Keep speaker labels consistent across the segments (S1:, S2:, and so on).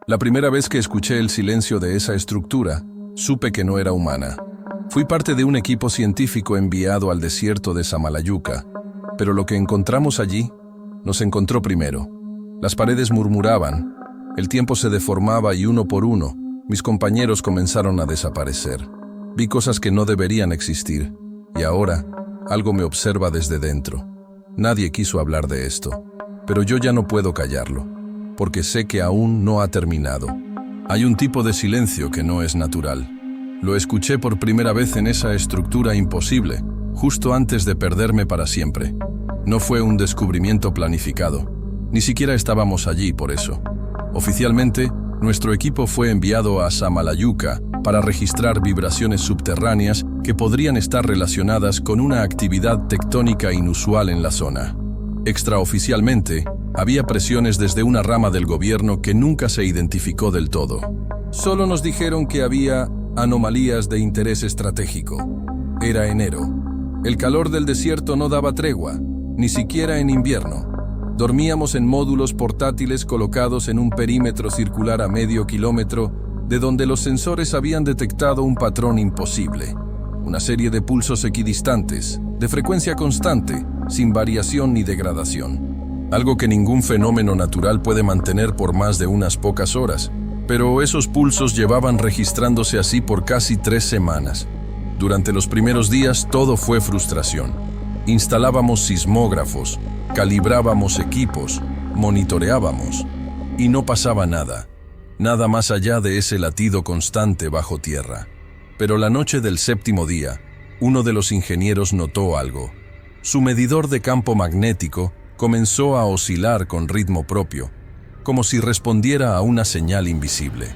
S1: La primera vez que escuché el silencio de esa estructura, supe que no era humana. Fui parte de un equipo científico enviado al desierto de Samalayuca, pero lo que encontramos allí nos encontró primero. Las paredes murmuraban, el tiempo se deformaba y uno por uno, mis compañeros comenzaron a desaparecer. Vi cosas que no deberían existir, y ahora algo me observa desde dentro. Nadie quiso hablar de esto, pero yo ya no puedo callarlo, porque sé que aún no ha terminado. Hay un tipo de silencio que no es natural. Lo escuché por primera vez en esa estructura imposible, justo antes de perderme para siempre. No fue un descubrimiento planificado. Ni siquiera estábamos allí por eso. Oficialmente, nuestro equipo fue enviado a Samalayuca para registrar vibraciones subterráneas que podrían estar relacionadas con una actividad tectónica inusual en la zona. Extraoficialmente, había presiones desde una rama del gobierno que nunca se identificó del todo. Solo nos dijeron que había anomalías de interés estratégico. Era enero. El calor del desierto no daba tregua, ni siquiera en invierno. Dormíamos en módulos portátiles colocados en un perímetro circular a medio kilómetro, de donde los sensores habían detectado un patrón imposible. Una serie de pulsos equidistantes, de frecuencia constante, sin variación ni degradación. Algo que ningún fenómeno natural puede mantener por más de unas pocas horas. Pero esos pulsos llevaban registrándose así por casi 3 semanas. Durante los primeros días todo fue frustración. Instalábamos sismógrafos, calibrábamos equipos, monitoreábamos, y no pasaba nada. Nada más allá de ese latido constante bajo tierra. Pero la noche del 7º día, uno de los ingenieros notó algo. Su medidor de campo magnético comenzó a oscilar con ritmo propio, como si respondiera a una señal invisible.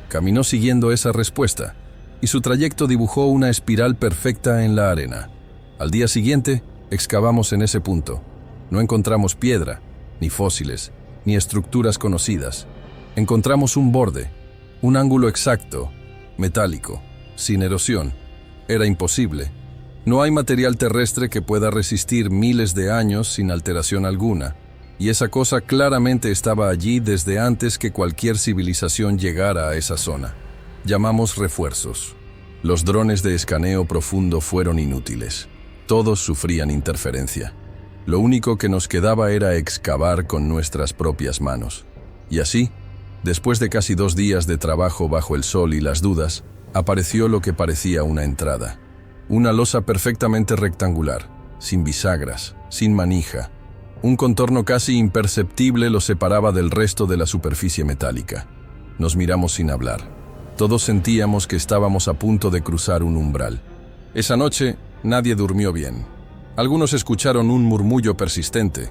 S1: Caminó siguiendo esa respuesta, y su trayecto dibujó una espiral perfecta en la arena. Al día siguiente, excavamos en ese punto. No encontramos piedra, ni fósiles, ni estructuras conocidas. Encontramos un borde, un ángulo exacto, metálico, sin erosión. Era imposible. No hay material terrestre que pueda resistir miles de años sin alteración alguna. Y esa cosa claramente estaba allí desde antes que cualquier civilización llegara a esa zona. Llamamos refuerzos. Los drones de escaneo profundo fueron inútiles. Todos sufrían interferencia. Lo único que nos quedaba era excavar con nuestras propias manos. Y así, después de casi 2 días de trabajo bajo el sol y las dudas, apareció lo que parecía una entrada. Una losa perfectamente rectangular, sin bisagras, sin manija. Un contorno casi imperceptible lo separaba del resto de la superficie metálica. Nos miramos sin hablar. Todos sentíamos que estábamos a punto de cruzar un umbral. Esa noche, nadie durmió bien. Algunos escucharon un murmullo persistente,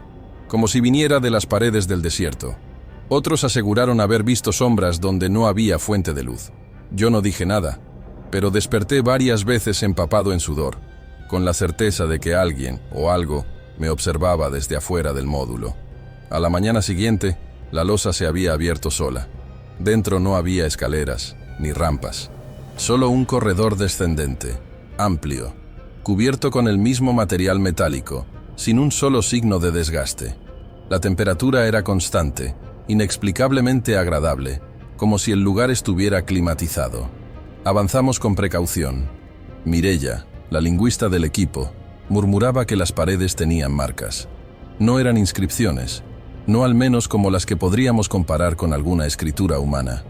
S1: como si viniera de las paredes del desierto. Otros aseguraron haber visto sombras donde no había fuente de luz. Yo no dije nada, pero desperté varias veces empapado en sudor, con la certeza de que alguien o algo me observaba desde afuera del módulo. A la mañana siguiente, la losa se había abierto sola. Dentro no había escaleras ni rampas, solo un corredor descendente, amplio, cubierto con el mismo material metálico, sin un solo signo de desgaste. La temperatura era constante, inexplicablemente agradable, como si el lugar estuviera climatizado. Avanzamos con precaución. Mireya, la lingüista del equipo, murmuraba que las paredes tenían marcas. No eran inscripciones, no al menos como las que podríamos comparar con alguna escritura humana.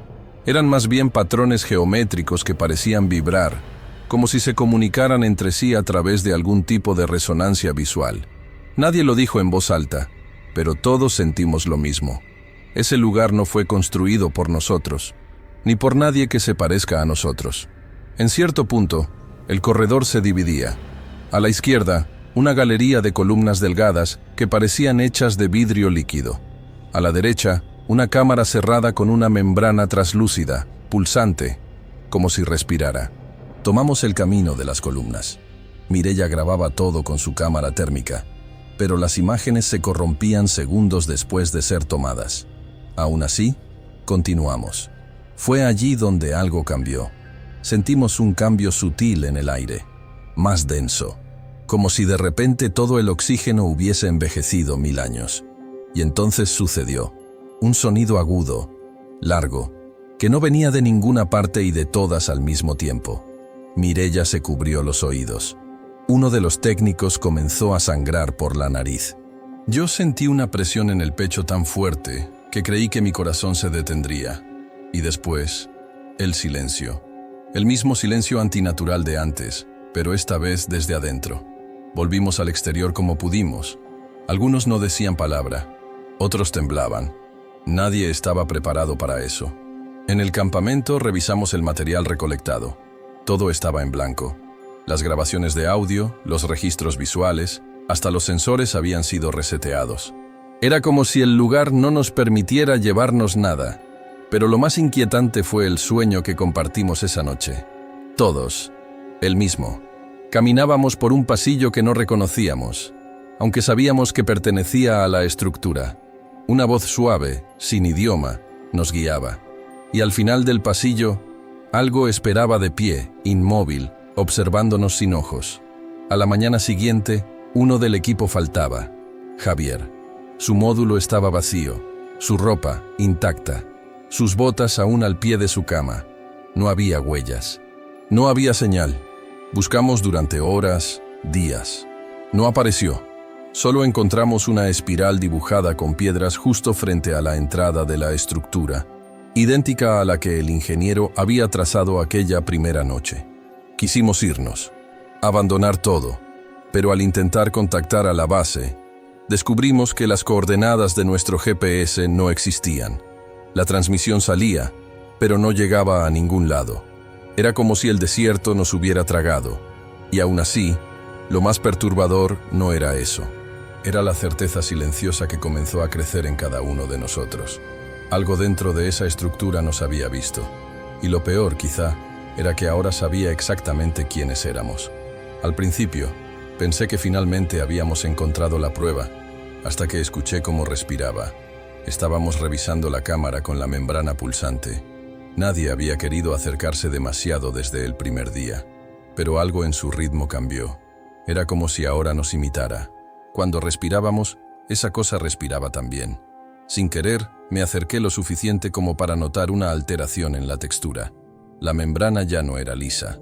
S1: Eran más bien patrones geométricos que parecían vibrar, como si se comunicaran entre sí a través de algún tipo de resonancia visual. Nadie lo dijo en voz alta, pero todos sentimos lo mismo. Ese lugar no fue construido por nosotros, ni por nadie que se parezca a nosotros. En cierto punto, el corredor se dividía. A la izquierda, una galería de columnas delgadas que parecían hechas de vidrio líquido. A la derecha, una cámara cerrada con una membrana traslúcida, pulsante, como si respirara. Tomamos el camino de las columnas. Mireya grababa todo con su cámara térmica, pero las imágenes se corrompían segundos después de ser tomadas. Aún así, continuamos. Fue allí donde algo cambió. Sentimos un cambio sutil en el aire, más denso, como si de repente todo el oxígeno hubiese envejecido 1000 años. Y entonces sucedió. Un sonido agudo, largo, que no venía de ninguna parte y de todas al mismo tiempo. Mireya se cubrió los oídos. Uno de los técnicos comenzó a sangrar por la nariz. Yo sentí una presión en el pecho tan fuerte que creí que mi corazón se detendría. Y después, el silencio. El mismo silencio antinatural de antes, pero esta vez desde adentro. Volvimos al exterior como pudimos. Algunos no decían palabra, otros temblaban. Nadie estaba preparado para eso. En el campamento revisamos el material recolectado. Todo estaba en blanco. Las grabaciones de audio, los registros visuales, hasta los sensores habían sido reseteados. Era como si el lugar no nos permitiera llevarnos nada. Pero lo más inquietante fue el sueño que compartimos esa noche. Todos, el mismo. Caminábamos por un pasillo que no reconocíamos, aunque sabíamos que pertenecía a la estructura. Una voz suave, sin idioma, nos guiaba. Y al final del pasillo, algo esperaba de pie, inmóvil, observándonos sin ojos. A la mañana siguiente, uno del equipo faltaba, Javier. Su módulo estaba vacío, su ropa intacta, sus botas aún al pie de su cama. No había huellas. No había señal. Buscamos durante horas, días. No apareció. Solo encontramos una espiral dibujada con piedras justo frente a la entrada de la estructura, idéntica a la que el ingeniero había trazado aquella primera noche. Quisimos irnos, abandonar todo, pero al intentar contactar a la base, descubrimos que las coordenadas de nuestro GPS no existían. La transmisión salía, pero no llegaba a ningún lado. Era como si el desierto nos hubiera tragado. Y aún así, lo más perturbador no era eso. Era la certeza silenciosa que comenzó a crecer en cada uno de nosotros. Algo dentro de esa estructura nos había visto. Y lo peor, quizá, era que ahora sabía exactamente quiénes éramos. Al principio, pensé que finalmente habíamos encontrado la prueba, hasta que escuché cómo respiraba. Estábamos revisando la cámara con la membrana pulsante. Nadie había querido acercarse demasiado desde el primer día, pero algo en su ritmo cambió. Era como si ahora nos imitara. Cuando respirábamos, esa cosa respiraba también. Sin querer, me acerqué lo suficiente como para notar una alteración en la textura. La membrana ya no era lisa.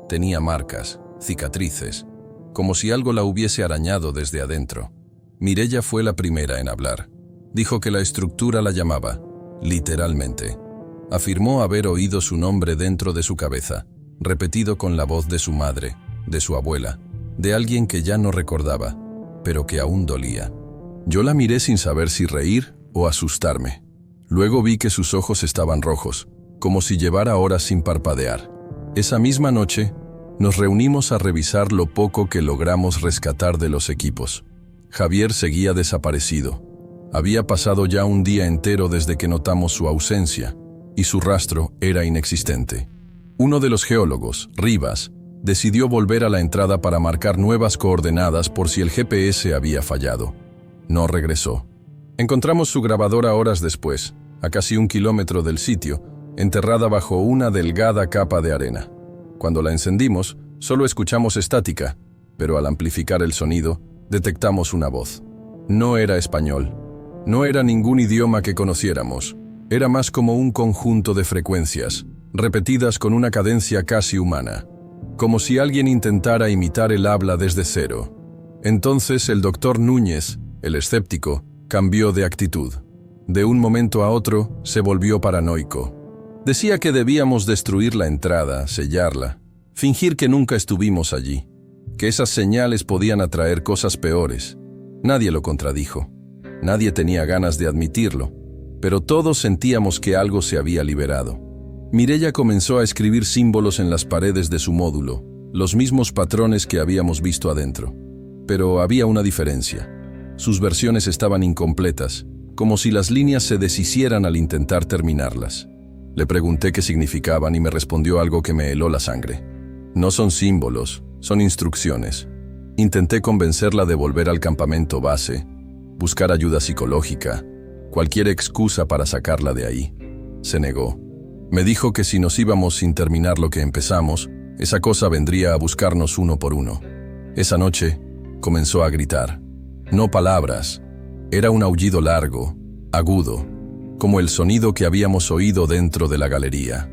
S1: Tenía marcas, cicatrices, como si algo la hubiese arañado desde adentro. Mireya fue la primera en hablar. Dijo que la estructura la llamaba, literalmente. Afirmó haber oído su nombre dentro de su cabeza, repetido con la voz de su madre, de su abuela, de alguien que ya no recordaba, pero que aún dolía. Yo la miré sin saber si reír o asustarme. Luego vi que sus ojos estaban rojos, como si llevara horas sin parpadear. Esa misma noche, nos reunimos a revisar lo poco que logramos rescatar de los equipos. Javier seguía desaparecido. Había pasado ya un día entero desde que notamos su ausencia, y su rastro era inexistente. Uno de los geólogos, Rivas, decidió volver a la entrada para marcar nuevas coordenadas por si el GPS había fallado. No regresó. Encontramos su grabadora horas después, a casi 1 kilómetro del sitio, enterrada bajo una delgada capa de arena. Cuando la encendimos, solo escuchamos estática, pero al amplificar el sonido, detectamos una voz. No era español. No era ningún idioma que conociéramos. Era más como un conjunto de frecuencias, repetidas con una cadencia casi humana, como si alguien intentara imitar el habla desde cero. Entonces el doctor Núñez, el escéptico, cambió de actitud. De un momento a otro, se volvió paranoico. Decía que debíamos destruir la entrada, sellarla, fingir que nunca estuvimos allí, que esas señales podían atraer cosas peores. Nadie lo contradijo. Nadie tenía ganas de admitirlo, pero todos sentíamos que algo se había liberado. Mireya comenzó a escribir símbolos en las paredes de su módulo, los mismos patrones que habíamos visto adentro. Pero había una diferencia. Sus versiones estaban incompletas, como si las líneas se deshicieran al intentar terminarlas. Le pregunté qué significaban y me respondió algo que me heló la sangre. No son símbolos, son instrucciones. Intenté convencerla de volver al campamento base, buscar ayuda psicológica, cualquier excusa para sacarla de ahí. Se negó. Me dijo que si nos íbamos sin terminar lo que empezamos, esa cosa vendría a buscarnos uno por uno. Esa noche, comenzó a gritar. No palabras. Era un aullido largo, agudo, como el sonido que habíamos oído dentro de la galería.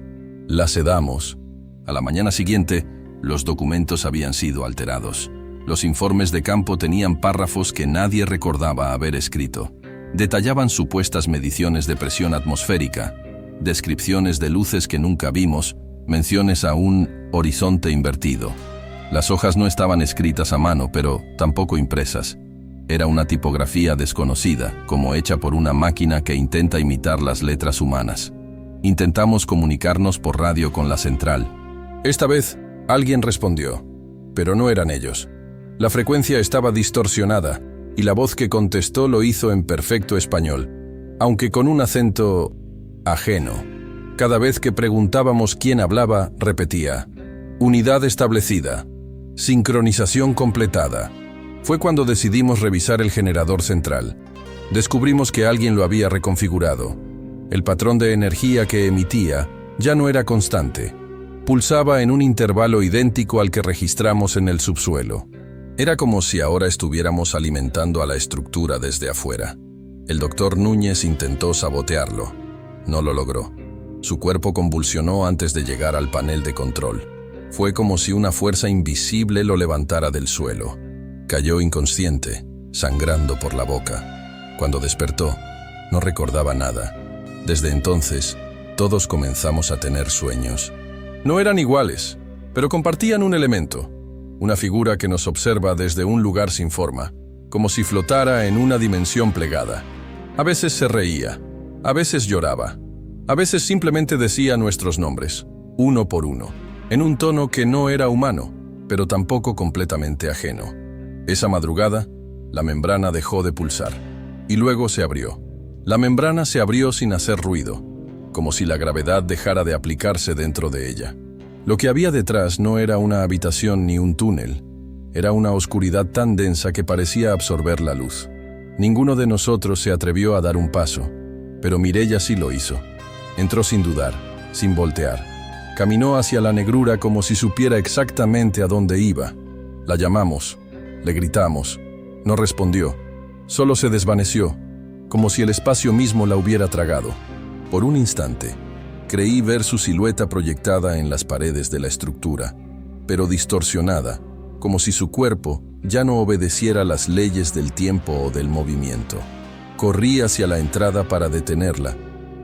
S1: La sedamos. A la mañana siguiente, los documentos habían sido alterados. Los informes de campo tenían párrafos que nadie recordaba haber escrito. Detallaban supuestas mediciones de presión atmosférica, descripciones de luces que nunca vimos, menciones a un horizonte invertido. Las hojas no estaban escritas a mano, pero tampoco impresas. Era una tipografía desconocida, como hecha por una máquina que intenta imitar las letras humanas. Intentamos comunicarnos por radio con la central. Esta vez, alguien respondió, pero no eran ellos. La frecuencia estaba distorsionada, y la voz que contestó lo hizo en perfecto español, aunque con un acento ajeno. Cada vez que preguntábamos quién hablaba, repetía, unidad establecida, sincronización completada. Fue cuando decidimos revisar el generador central. Descubrimos que alguien lo había reconfigurado. El patrón de energía que emitía ya no era constante. Pulsaba en un intervalo idéntico al que registramos en el subsuelo. Era como si ahora estuviéramos alimentando a la estructura desde afuera. El doctor Núñez intentó sabotearlo. No lo logró. Su cuerpo convulsionó antes de llegar al panel de control. Fue como si una fuerza invisible lo levantara del suelo. Cayó inconsciente, sangrando por la boca. Cuando despertó, no recordaba nada. Desde entonces, todos comenzamos a tener sueños. No eran iguales, pero compartían un elemento. Una figura que nos observa desde un lugar sin forma, como si flotara en una dimensión plegada. A veces se reía, a veces lloraba, a veces simplemente decía nuestros nombres, uno por uno, en un tono que no era humano, pero tampoco completamente ajeno. Esa madrugada, la membrana dejó de pulsar, y luego se abrió. La membrana se abrió sin hacer ruido, como si la gravedad dejara de aplicarse dentro de ella. Lo que había detrás no era una habitación ni un túnel. Era una oscuridad tan densa que parecía absorber la luz. Ninguno de nosotros se atrevió a dar un paso, pero Mireia sí lo hizo. Entró sin dudar, sin voltear. Caminó hacia la negrura como si supiera exactamente a dónde iba. La llamamos, le gritamos. No respondió, solo se desvaneció, como si el espacio mismo la hubiera tragado. Por un instante, creí ver su silueta proyectada en las paredes de la estructura, pero distorsionada, como si su cuerpo ya no obedeciera las leyes del tiempo o del movimiento. Corrí hacia la entrada para detenerla,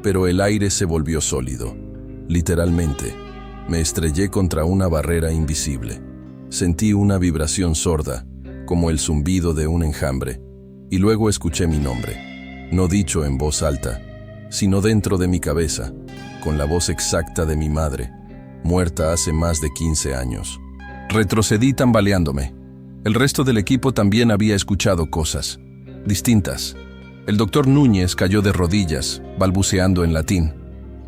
S1: pero el aire se volvió sólido. Literalmente, me estrellé contra una barrera invisible. Sentí una vibración sorda, como el zumbido de un enjambre, y luego escuché mi nombre, no dicho en voz alta, sino dentro de mi cabeza, con la voz exacta de mi madre, muerta hace más de 15 años. Retrocedí tambaleándome. El resto del equipo también había escuchado cosas distintas. El doctor Núñez cayó de rodillas, balbuceando en latín.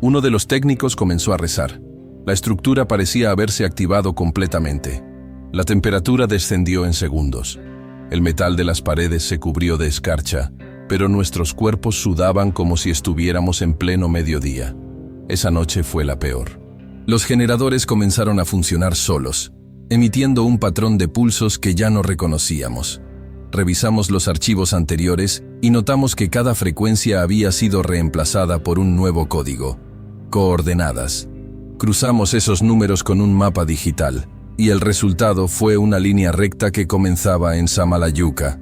S1: Uno de los técnicos comenzó a rezar. La estructura parecía haberse activado completamente. La temperatura descendió en segundos. El metal de las paredes se cubrió de escarcha, pero nuestros cuerpos sudaban como si estuviéramos en pleno mediodía. Esa noche fue la peor. Los generadores comenzaron a funcionar solos, emitiendo un patrón de pulsos que ya no reconocíamos. Revisamos los archivos anteriores y notamos que cada frecuencia había sido reemplazada por un nuevo código. Coordenadas. Cruzamos esos números con un mapa digital, y el resultado fue una línea recta que comenzaba en Samalayuca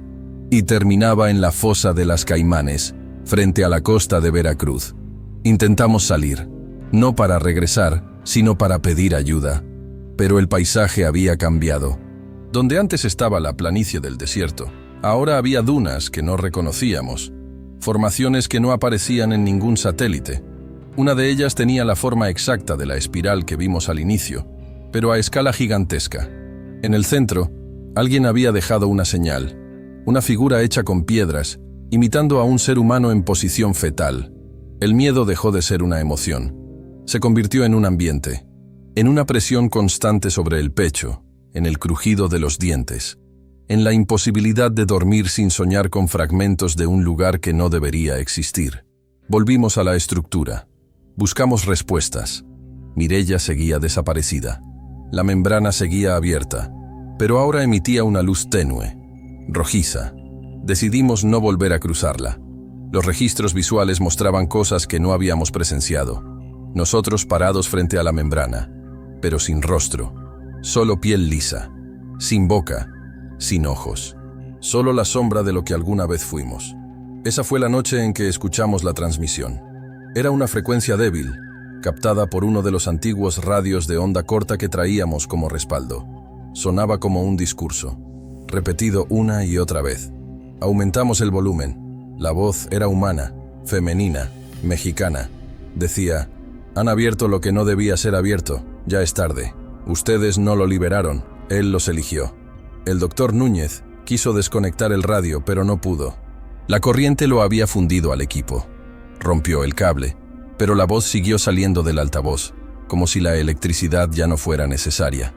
S1: y terminaba en la fosa de las Caimanes, frente a la costa de Veracruz. Intentamos salir, no para regresar, sino para pedir ayuda. Pero el paisaje había cambiado. Donde antes estaba la planicie del desierto, ahora había dunas que no reconocíamos, formaciones que no aparecían en ningún satélite. Una de ellas tenía la forma exacta de la espiral que vimos al inicio, pero a escala gigantesca. En el centro, alguien había dejado una señal, una figura hecha con piedras, imitando a un ser humano en posición fetal. El miedo dejó de ser una emoción. Se convirtió en un ambiente, en una presión constante sobre el pecho, en el crujido de los dientes, en la imposibilidad de dormir sin soñar con fragmentos de un lugar que no debería existir. Volvimos a la estructura. Buscamos respuestas. Mireia seguía desaparecida. La membrana seguía abierta, pero ahora emitía una luz tenue, rojiza. Decidimos no volver a cruzarla. Los registros visuales mostraban cosas que no habíamos presenciado. Nosotros parados frente a la membrana, pero sin rostro, solo piel lisa, sin boca, sin ojos. Solo la sombra de lo que alguna vez fuimos. Esa fue la noche en que escuchamos la transmisión. Era una frecuencia débil, captada por uno de los antiguos radios de onda corta que traíamos como respaldo. Sonaba como un discurso, repetido una y otra vez. Aumentamos el volumen. La voz era humana, femenina, mexicana. Decía: han abierto lo que no debía ser abierto, ya es tarde. Ustedes no lo liberaron, él los eligió. El doctor Núñez quiso desconectar el radio, pero no pudo. La corriente lo había fundido al equipo. Rompió el cable, pero la voz siguió saliendo del altavoz, como si la electricidad ya no fuera necesaria.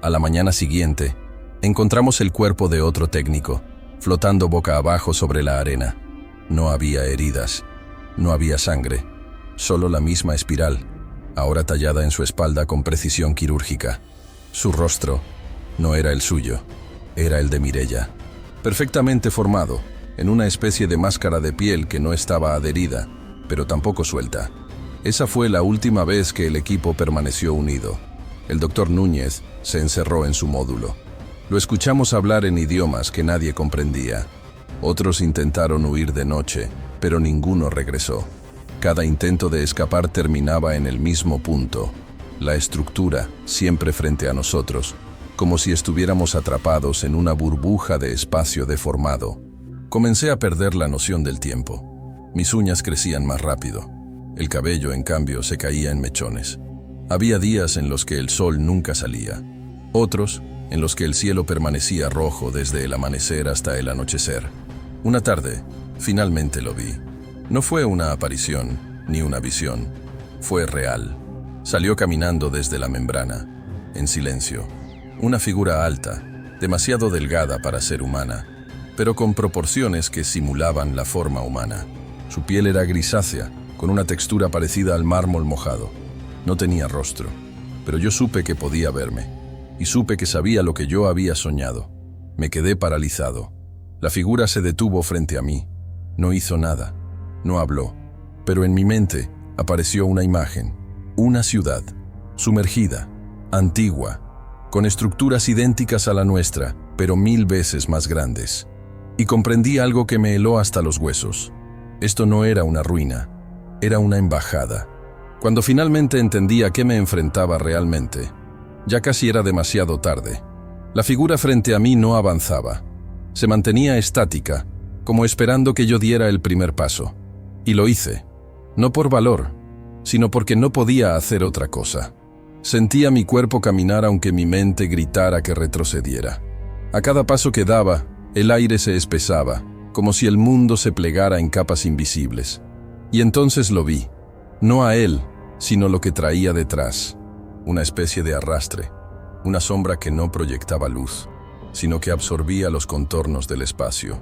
S1: A la mañana siguiente, encontramos el cuerpo de otro técnico, flotando boca abajo sobre la arena. No había heridas, no había sangre, solo la misma espiral, ahora tallada en su espalda con precisión quirúrgica. Su rostro no era el suyo, era el de Mireya, perfectamente formado, en una especie de máscara de piel que no estaba adherida, pero tampoco suelta. Esa fue la última vez que el equipo permaneció unido. El doctor Núñez se encerró en su módulo. Lo escuchamos hablar en idiomas que nadie comprendía. Otros intentaron huir de noche, pero ninguno regresó. Cada intento de escapar terminaba en el mismo punto. La estructura, siempre frente a nosotros, como si estuviéramos atrapados en una burbuja de espacio deformado. Comencé a perder la noción del tiempo. Mis uñas crecían más rápido. El cabello, en cambio, se caía en mechones. Había días en los que el sol nunca salía. Otros en los que el cielo permanecía rojo desde el amanecer hasta el anochecer. Una tarde, finalmente lo vi. No fue una aparición, ni una visión. Fue real. Salió caminando desde la membrana, en silencio. Una figura alta, demasiado delgada para ser humana, pero con proporciones que simulaban la forma humana. Su piel era grisácea, con una textura parecida al mármol mojado. No tenía rostro, pero yo supe que podía verme, y supe que sabía lo que yo había soñado. Me quedé paralizado. La figura se detuvo frente a mí. No hizo nada, no habló, pero en mi mente apareció una imagen, una ciudad, sumergida, antigua, con estructuras idénticas a la nuestra, pero 1000 veces más grandes. Y comprendí algo que me heló hasta los huesos. Esto no era una ruina, era una embajada. Cuando finalmente entendí a qué me enfrentaba realmente, ya casi era demasiado tarde. La figura frente a mí no avanzaba. Se mantenía estática, como esperando que yo diera el primer paso. Y lo hice, no por valor, sino porque no podía hacer otra cosa. Sentía mi cuerpo caminar aunque mi mente gritara que retrocediera. A cada paso que daba, el aire se espesaba, como si el mundo se plegara en capas invisibles. Y entonces lo vi, no a él, sino lo que traía detrás. Una especie de arrastre, una sombra que no proyectaba luz, sino que absorbía los contornos del espacio.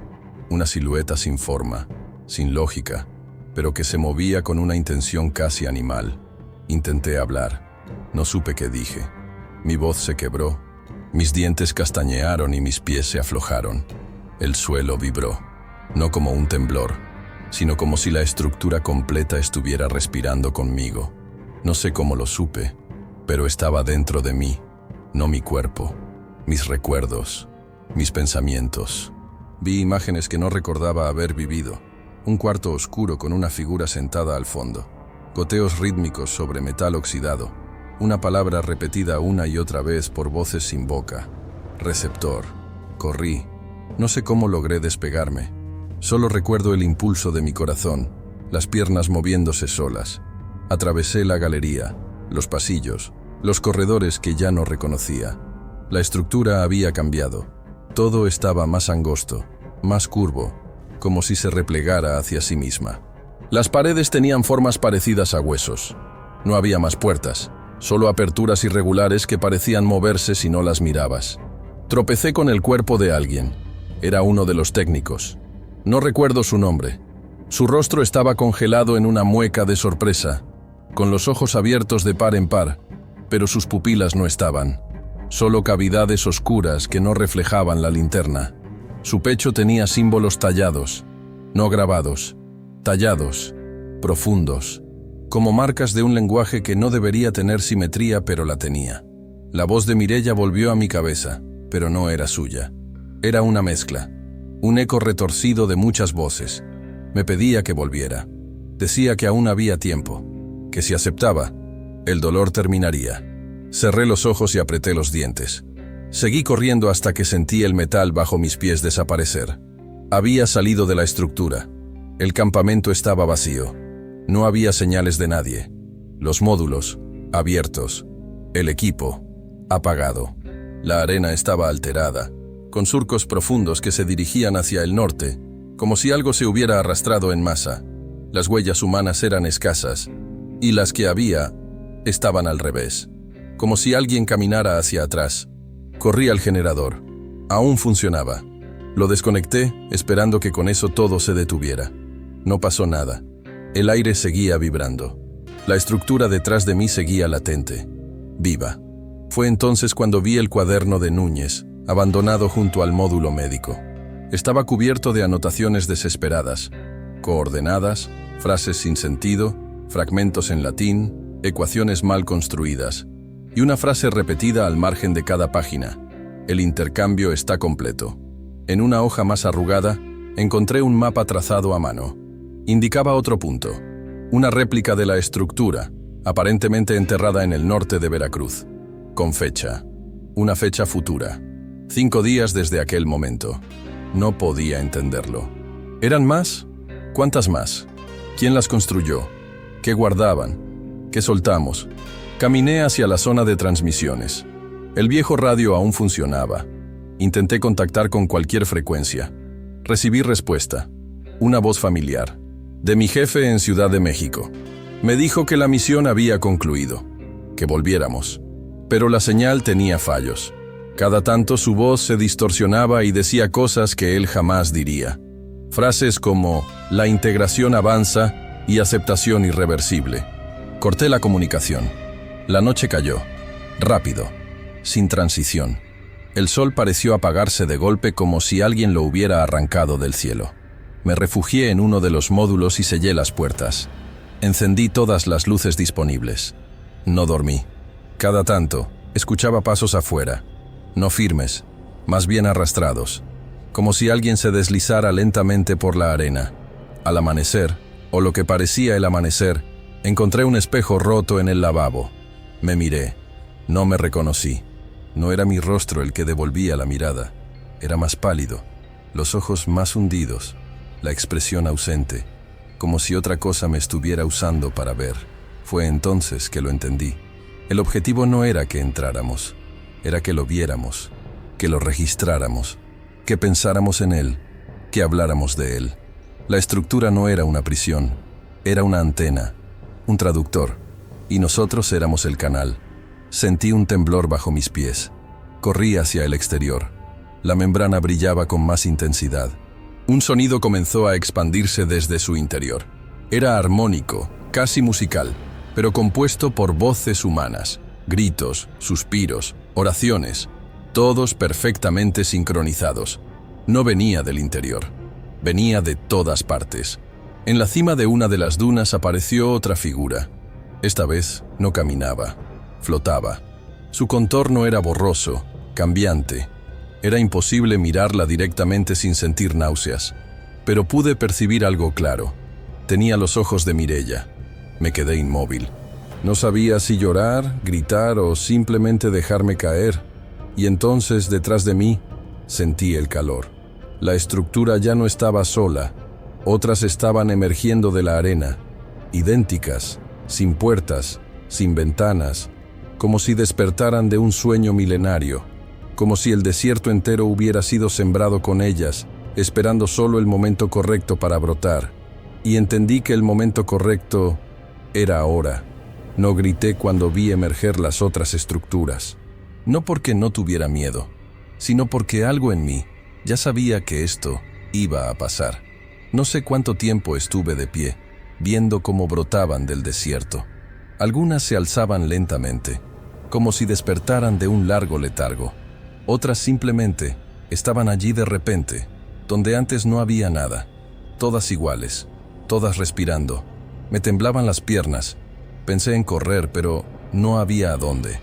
S1: Una silueta sin forma, sin lógica, pero que se movía con una intención casi animal. Intenté hablar, no supe qué dije. Mi voz se quebró, mis dientes castañearon y mis pies se aflojaron. El suelo vibró. No como un temblor, sino como si la estructura completa estuviera respirando conmigo. No sé cómo lo supe, pero estaba dentro de mí, no mi cuerpo, mis recuerdos, mis pensamientos. Vi imágenes que no recordaba haber vivido. Un cuarto oscuro con una figura sentada al fondo. Goteos rítmicos sobre metal oxidado. Una palabra repetida una y otra vez por voces sin boca. Receptor. Corrí. No sé cómo logré despegarme. Solo recuerdo el impulso de mi corazón, las piernas moviéndose solas. Atravesé la galería, los pasillos, los corredores que ya no reconocía. La estructura había cambiado. Todo estaba más angosto, más curvo, como si se replegara hacia sí misma. Las paredes tenían formas parecidas a huesos. No había más puertas, solo aperturas irregulares que parecían moverse si no las mirabas. Tropecé con el cuerpo de alguien. Era uno de los técnicos. No recuerdo su nombre. Su rostro estaba congelado en una mueca de sorpresa, con los ojos abiertos de par en par, pero sus pupilas no estaban. Solo cavidades oscuras que no reflejaban la linterna. Su pecho tenía símbolos tallados, no grabados, tallados, profundos, como marcas de un lenguaje que no debería tener simetría, pero la tenía. La voz de Mireia volvió a mi cabeza, pero no era suya. Era una mezcla, un eco retorcido de muchas voces. Me pedía que volviera. Decía que aún había tiempo, que si aceptaba, el dolor terminaría. Cerré los ojos y apreté los dientes. Seguí corriendo hasta que sentí el metal bajo mis pies desaparecer. Había salido de la estructura. El campamento estaba vacío. No había señales de nadie. Los módulos, abiertos. El equipo, apagado. La arena estaba alterada, con surcos profundos que se dirigían hacia el norte, como si algo se hubiera arrastrado en masa. Las huellas humanas eran escasas, y las que había estaban al revés, como si alguien caminara hacia atrás. Corrí al generador. Aún funcionaba. Lo desconecté, esperando que con eso todo se detuviera. No pasó nada. El aire seguía vibrando. La estructura detrás de mí seguía latente, viva. Fue entonces cuando vi el cuaderno de Núñez, abandonado junto al módulo médico. Estaba cubierto de anotaciones desesperadas, coordenadas, frases sin sentido, fragmentos en latín, ecuaciones mal construidas, y una frase repetida al margen de cada página: el intercambio está completo. En una hoja más arrugada, encontré un mapa trazado a mano. Indicaba otro punto, una réplica de la estructura, aparentemente enterrada en el norte de Veracruz, con fecha, una fecha futura. 5 días desde aquel momento. No podía entenderlo. ¿Eran más? ¿Cuántas más? ¿Quién las construyó? ¿Qué guardaban? ¿Qué soltamos? Caminé hacia la zona de transmisiones. El viejo radio aún funcionaba. Intenté contactar con cualquier frecuencia. Recibí respuesta. Una voz familiar. De mi jefe en Ciudad de México. Me dijo que la misión había concluido, que volviéramos. Pero la señal tenía fallos. Cada tanto su voz se distorsionaba y decía cosas que él jamás diría. Frases como la integración avanza y aceptación irreversible. Corté la comunicación. La noche cayó. Rápido. Sin transición. El sol pareció apagarse de golpe como si alguien lo hubiera arrancado del cielo. Me refugié en uno de los módulos y sellé las puertas. Encendí todas las luces disponibles. No dormí. Cada tanto, escuchaba pasos afuera. No firmes, más bien arrastrados, como si alguien se deslizara lentamente por la arena. Al amanecer, o lo que parecía el amanecer, encontré un espejo roto en el lavabo. Me miré. No me reconocí. No era mi rostro el que devolvía la mirada. Era más pálido, los ojos más hundidos, la expresión ausente, como si otra cosa me estuviera usando para ver. Fue entonces que lo entendí. El objetivo no era que entráramos. Era que lo viéramos, que lo registráramos, que pensáramos en él, que habláramos de él. La estructura no era una prisión, era una antena, un traductor, y nosotros éramos el canal. Sentí un temblor bajo mis pies. Corrí hacia el exterior. La membrana brillaba con más intensidad. Un sonido comenzó a expandirse desde su interior. Era armónico, casi musical, pero compuesto por voces humanas, gritos, suspiros, oraciones, todos perfectamente sincronizados. No venía del interior, venía de todas partes. En la cima de una de las dunas apareció otra figura. Esta vez no caminaba, flotaba. Su contorno era borroso, cambiante. Era imposible mirarla directamente sin sentir náuseas, pero pude percibir algo claro. Tenía los ojos de Mireia. Me quedé inmóvil. No sabía si llorar, gritar o simplemente dejarme caer. Y entonces, detrás de mí, sentí el calor. La estructura ya no estaba sola. Otras estaban emergiendo de la arena, idénticas, sin puertas, sin ventanas, como si despertaran de un sueño milenario, como si el desierto entero hubiera sido sembrado con ellas, esperando solo el momento correcto para brotar. Y entendí que el momento correcto era ahora. No grité cuando vi emerger las otras estructuras. No porque no tuviera miedo, sino porque algo en mí ya sabía que esto iba a pasar. No sé cuánto tiempo estuve de pie, viendo cómo brotaban del desierto. Algunas se alzaban lentamente, como si despertaran de un largo letargo. Otras simplemente estaban allí de repente, donde antes no había nada, todas iguales, todas respirando. Me temblaban las piernas. Pensé en correr, pero no había a dónde.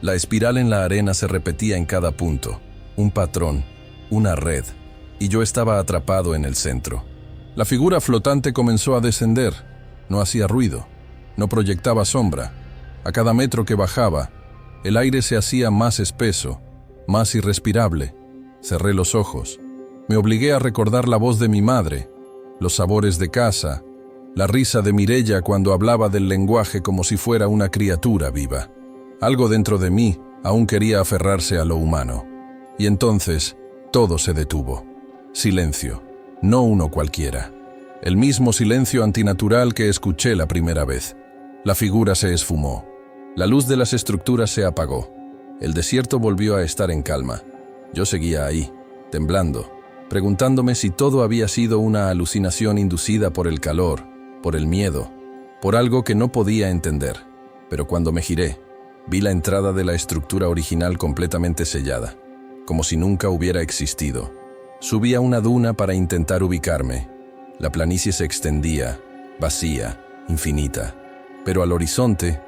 S1: La espiral en la arena se repetía en cada punto. Un patrón, una red, y yo estaba atrapado en el centro. La figura flotante comenzó a descender. No hacía ruido, no proyectaba sombra. A cada metro que bajaba, el aire se hacía más espeso, más irrespirable. Cerré los ojos. Me obligué a recordar la voz de mi madre, los sabores de casa, la risa de Mireya cuando hablaba del lenguaje como si fuera una criatura viva. Algo dentro de mí aún quería aferrarse a lo humano. Y entonces, todo se detuvo. Silencio, no uno cualquiera. El mismo silencio antinatural que escuché la primera vez. La figura se esfumó. La luz de las estructuras se apagó. El desierto volvió a estar en calma. Yo seguía ahí, temblando, preguntándome si todo había sido una alucinación inducida por el calor, por el miedo, por algo que no podía entender. Pero cuando me giré, vi la entrada de la estructura original completamente sellada, como si nunca hubiera existido. Subí a una duna para intentar ubicarme. La planicie se extendía, vacía, infinita. Pero al horizonte,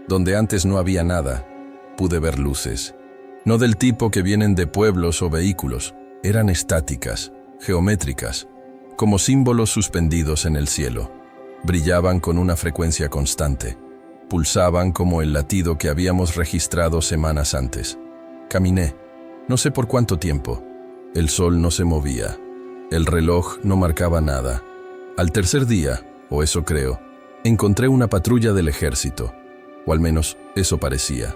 S1: donde antes no había nada, pude ver luces. No del tipo que vienen de pueblos o vehículos, eran estáticas, geométricas, como símbolos suspendidos en el cielo. Brillaban con una frecuencia constante. Pulsaban como el latido que habíamos registrado semanas antes. Caminé, no sé por cuánto tiempo. El sol no se movía. El reloj no marcaba nada. Al tercer día, o eso creo, encontré una patrulla del ejército. O al menos eso parecía.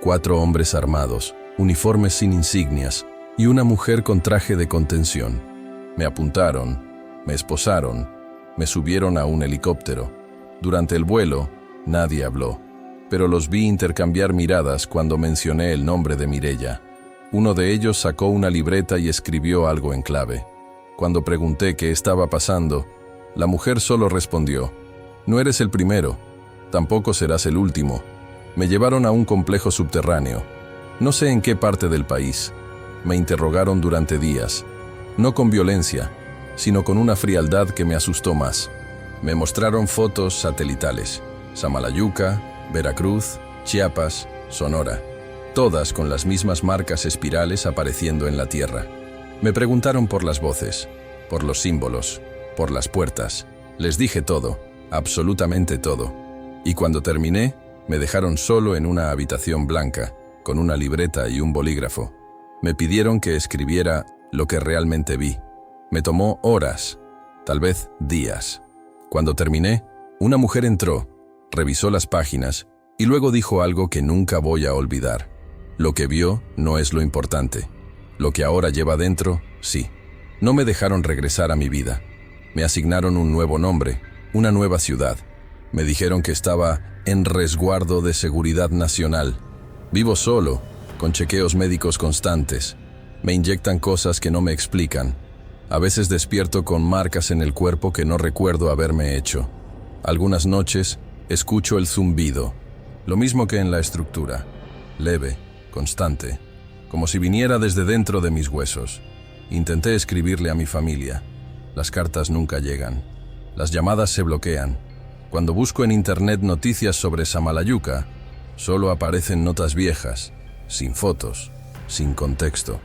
S1: 4 hombres armados, uniformes sin insignias, y una mujer con traje de contención. Me apuntaron, me esposaron, me subieron a un helicóptero. Durante el vuelo, nadie habló, pero los vi intercambiar miradas cuando mencioné el nombre de Mireya. Uno de ellos sacó una libreta y escribió algo en clave. Cuando pregunté qué estaba pasando, la mujer solo respondió: «No eres el primero, tampoco serás el último». Me llevaron a un complejo subterráneo. No sé en qué parte del país. Me interrogaron durante días, no con violencia, sino con una frialdad que me asustó más. Me mostraron fotos satelitales: Samalayuca, Veracruz, Chiapas, Sonora, todas con las mismas marcas espirales apareciendo en la tierra. Me preguntaron por las voces, por los símbolos, por las puertas. Les dije todo, absolutamente todo. Y cuando terminé, me dejaron solo en una habitación blanca, con una libreta y un bolígrafo. Me pidieron que escribiera lo que realmente vi. Me tomó horas, tal vez días. Cuando terminé, una mujer entró, revisó las páginas y luego dijo algo que nunca voy a olvidar. Lo que vio no es lo importante. Lo que ahora lleva dentro, sí. No me dejaron regresar a mi vida. Me asignaron un nuevo nombre, una nueva ciudad. Me dijeron que estaba en resguardo de seguridad nacional. Vivo solo, con chequeos médicos constantes. Me inyectan cosas que no me explican. A veces despierto con marcas en el cuerpo que no recuerdo haberme hecho. Algunas noches escucho el zumbido, lo mismo que en la estructura, leve, constante, como si viniera desde dentro de mis huesos. Intenté escribirle a mi familia. Las cartas nunca llegan. Las llamadas se bloquean. Cuando busco en internet noticias sobre Samalayuca, solo aparecen notas viejas, sin fotos, sin contexto,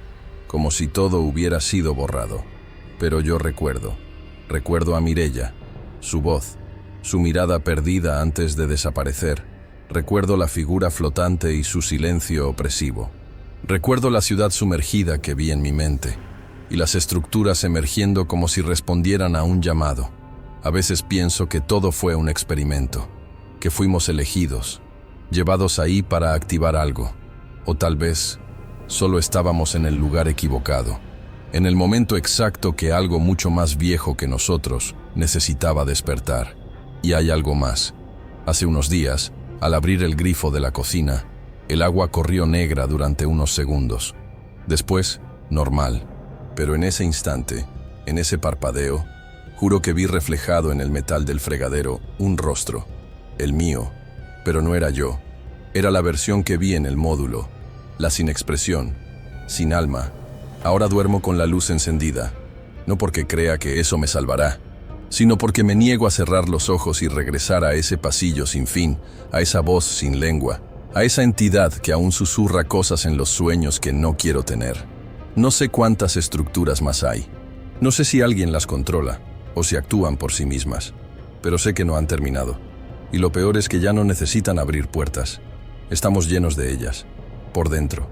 S1: como si todo hubiera sido borrado. Pero yo recuerdo a Mireya, su voz, su mirada perdida antes de desaparecer. Recuerdo la figura flotante y su silencio opresivo. Recuerdo la ciudad sumergida que vi en mi mente, y las estructuras emergiendo como si respondieran a un llamado. A veces pienso que todo fue un experimento, que fuimos elegidos, llevados ahí para activar algo, o tal vez solo estábamos en el lugar equivocado, en el momento exacto que algo mucho más viejo que nosotros necesitaba despertar. Y hay algo más. Hace unos días, al abrir el grifo de la cocina, el agua corrió negra durante unos segundos. Después, normal. Pero en ese instante, en ese parpadeo, juro que vi reflejado en el metal del fregadero un rostro, el mío, pero no era yo. Era la versión que vi en el módulo, la sin expresión, sin alma. Ahora duermo con la luz encendida, no porque crea que eso me salvará, sino porque me niego a cerrar los ojos y regresar a ese pasillo sin fin, a esa voz sin lengua, a esa entidad que aún susurra cosas en los sueños que no quiero tener. No sé cuántas estructuras más hay. No sé si alguien las controla o si actúan por sí mismas, pero sé que no han terminado. Y lo peor es que ya no necesitan abrir puertas. Estamos llenos de ellas, por dentro.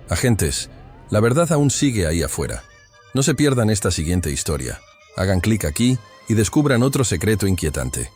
S1: Agentes, la verdad aún sigue ahí afuera. No se pierdan esta siguiente historia. Hagan clic aquí y descubran otro secreto inquietante.